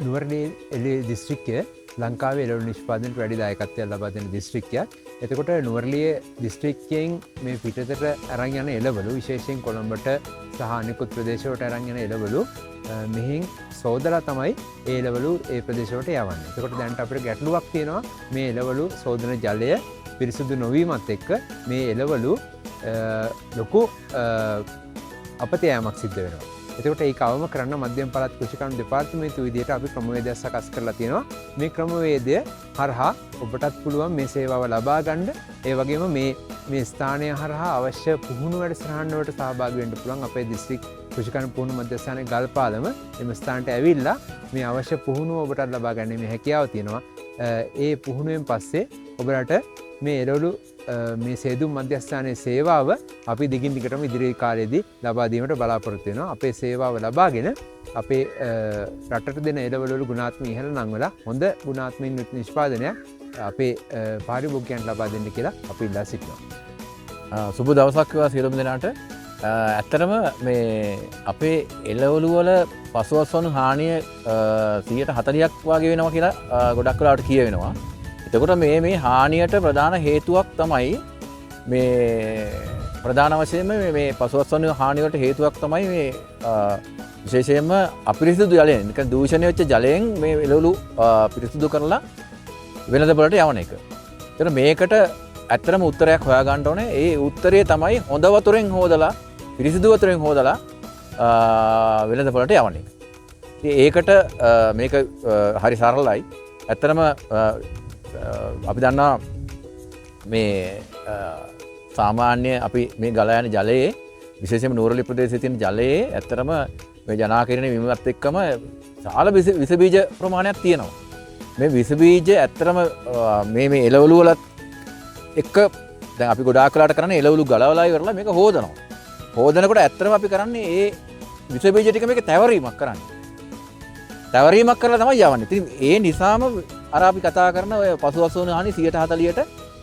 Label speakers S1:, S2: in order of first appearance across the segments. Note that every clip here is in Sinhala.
S1: නුවරඑළිය දිස්ත්‍රික්කය ලංකාවේ එළවලු නිෂ්පාදනයට වැඩි දායකත්වයක් ලබා දෙන දිස්ත්‍රික්කයක්. එතකොට නුවරඑළිය දිස්ත්‍රික්කයෙන් මේ පිටතට අරන් යන එළවලු විශේෂයෙන් කොළඹට සහ අනෙකුත් ප්‍රදේශවලට අරන් යන එළවලු මෙහින් සෝදලා තමයි ඒ එළවලු ඒ ප්‍රදේශවලට යවන්නේ. එතකොට දැන් අපිට ගැටලුවක් තියෙනවා මේ එළවලු සෝදන ජලය පිරිසුදු නොවීමත් එක්ක මේ එළවලු ලොකු අපතයමක් සිද්ධ වෙනවා. එතකොට ඒක අවම කරන්න මධ්‍යම පළාත් කෘෂිකර්ම දෙපාර්තමේන්තුව විදිහට අපි ක්‍රමවේදයක් සකස් කරලා තියෙනවා. මේ ක්‍රමවේදය හරහා ඔබටත් පුළුවන් මේ සේවාව ලබා ගන්න. ඒ වගේම මේ ස්ථානය හරහා අවශ්‍ය පුහුණු වැඩසටහන් වලට සහභාගී වෙන්න පුළුවන්. අපේ දිස්ත්‍රික් කෘෂිකර්ම පුහුණු මධ්‍යස්ථානයේ ගල්පාලම එම ස්ථානට ඇවිල්ලා මේ අවශ්‍ය පුහුණුව ඔබටත් ලබා ගන්න මේ හැකියාව තියෙනවා. ඒ පුහුණුවෙන් පස්සේ ඔබලට මේ එළවලු මේ සේදුම් මධ්‍යස්ථානයේ සේවාව අපි දිගින් දිගටම ඉදිරි කාලයේදී ලබා දීමට බලාපොරොත්තු වෙනවා. අපේ සේවාව ලබාගෙන අපේ රටට දෙන එළවලු ගුණාත්මක ඉහළ නංවලා හොඳ ගුණාත්මකින් යුත් නිෂ්පාදනයක් අපේ පාරිභෝගිකයන්ට ලබා දෙන්න කියලා අපි ඉල්ලා සිටිනවා.
S2: සුබ දවසක් වේවා සියලුම දෙනාට. ඇත්තටම මේ අපේ එළවලු වල පසුවස් වන හානිය 140ක් වගේ වෙනවා කියලා ගොඩක් වෙලාවට කියවෙනවා. එතකොට මේ හානියට ප්‍රධාන හේතුවක් තමයි මේ ප්‍රධාන වශයෙන්ම මේ පසුවස් වන හානියට හේතුවක් තමයි මේ විශේෂයෙන්ම අපිරිසිදු ජලයෙන්, නිකන් දූෂණය වෙච්ච ජලයෙන් මේ එළවලු පිරිසිදු කරලා වෙළඳ පොළට යවන එක. ඒතර මේකට ඇත්තටම උත්තරයක් හොයාගන්න ඕනේ. ඒ උත්තරය තමයි හොඳ වතුරෙන් හොදලා පිරිසිදු වතුරෙන් හොදලා වෙළඳ පොළට යවන එක. ඉතින් ඒකට මේක හරි සරලයි. ඇත්තටම අපි දන්නවා මේ සාමාන්‍ය අපි මේ ගලා යන ජලයේ විශේෂයෙන්ම නුවරඑළිය ප්‍රදේශයේ තියෙන ජලයේ ඇත්තටම මේ ජනාකීර්ණ වීමත් එක්කම සාල විස බීජ ප්‍රමාණයක් තියෙනවා. මේ විස බීජ ඇත්තටම මේ එළවලු වලත් එක්ක දැන් අපි ගොඩාක් වෙලාට කරන්නේ එළවලු ගලවලා ඉවරලා මේක හොදනවා. හොදනකොට ඇත්තටම අපි කරන්නේ ඒ විස බීජ ටික මේක තැවරීමක් කරන්නේ. තැවරීමක් කරලා තමයි යවන්නේ. ඉතින් ඒ නිසාම අර අපි කතා කරන ඔය පසුවස්වන හානි 140ට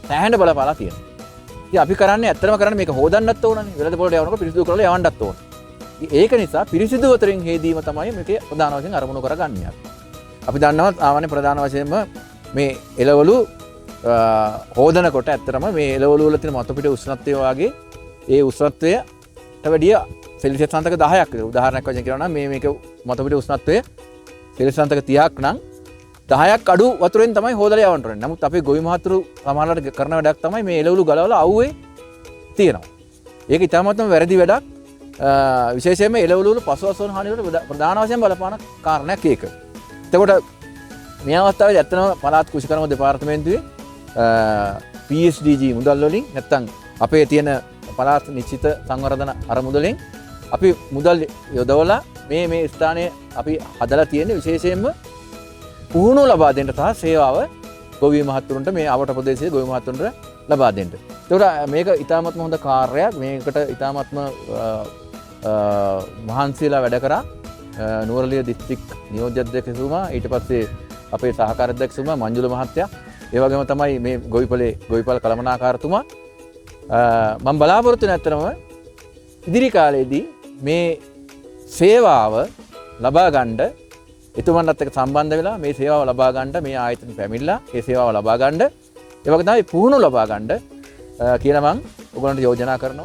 S2: සෑහෙන බලපාලා තියෙනවා. ඉතින් අපි කරන්නේ ඇත්තටම කරන්නේ මේක හොදන්නත් ඕනනේ. වෙළඳ පොළට යවනකොට පිරිසිදු කරලා යවන්නත් ඕන. ඒක නිසා පිරිසිදු වතුරින් හේදීම තමයි මේකේ ප්‍රධාන වශයෙන් අරමුණු කරගන්නේ. අපි දන්නවා සාමාන්‍ය ප්‍රධාන වශයෙන්ම මේ එළවලු හොදනකොට ඇත්තටම මේ එළවලු වල තියෙන මතු පිට උෂ්ණත්වය වාගේ ඒ උෂ්ණත්වයට වැඩිය සෙල්සියස් අන්තක 10ක් විතර. උදාහරණයක් වශයෙන් කියනවා නම් මේක මතු පිට උෂ්ණත්වය සෙල්සියස් අන්තක 30ක් නම් 10ක් අඩු වතුරෙන් තමයි හොදලා යවන්න ඕනේ. නමුත් අපේ ගොවි මහතුරු සමහරවිට කරන වැඩක් තමයි මේ එළවලු ගලවලා අවුවේ තියෙනවා. ඒක ඉතාමත්ම වැරදි වැඩක්. විශේෂයෙන්ම එළවලු වල පසුවස් වන හානිය වලට ප්‍රධාන වශයෙන් බලපාන කාරණයක් ඒක. එතකොට මේ අවස්ථාවේදී ඇත්තම පළාත් කෘෂිකර්ම දෙපාර්තමේන්තුවේ PSDG මුදල් වලින් නැත්තම් අපේ තියෙන පළාත් නිශ්චිත සංවර්ධන අරමුදලෙන් අපි මුදල් යොදවලා මේ ස්ථානයේ අපි හදලා තියෙන්නේ විශේෂයෙන්ම පුහුණුව ලබා දෙන්න සහ සේවාව ගොවි මහතුරුන්ට මේ අවට ප්‍රදේශයේ ගොවි මහතුරුන්ට ලබා දෙන්න. ඒකට මේක ඉතාමත්ම හොඳ කාර්යයක්. මේකට ඉතාමත්ම මහන්සියලා වැඩ කරා නුවරඑළිය දිස්ත්‍රික් නියෝජ්‍ය අධ්‍යක්ෂතුමා, ඊට පස්සේ අපේ සහකාර අධ්‍යක්ෂතුමා මංජුල මහත්තයා, ඒ වගේම තමයි මේ ගොවිපල කළමනාකාරතුමා. මම බලාපොරොත්තු වෙන ඇත්තටම ඉදිරි කාලයේදී මේ සේවාව ලබා ගන්න එතුමන්වත් එක්ක සම්බන්ධ වෙලා මේ සේවාව ලබා ගන්න මේ ආයතන පැමිණලා ඒ සේවාව ලබා ගන්න ඒ වගේ තමයි පුහුණුව ලබා ගන්න කියලා මම ඔයගොල්ලන්ට යෝජනා කරනවා.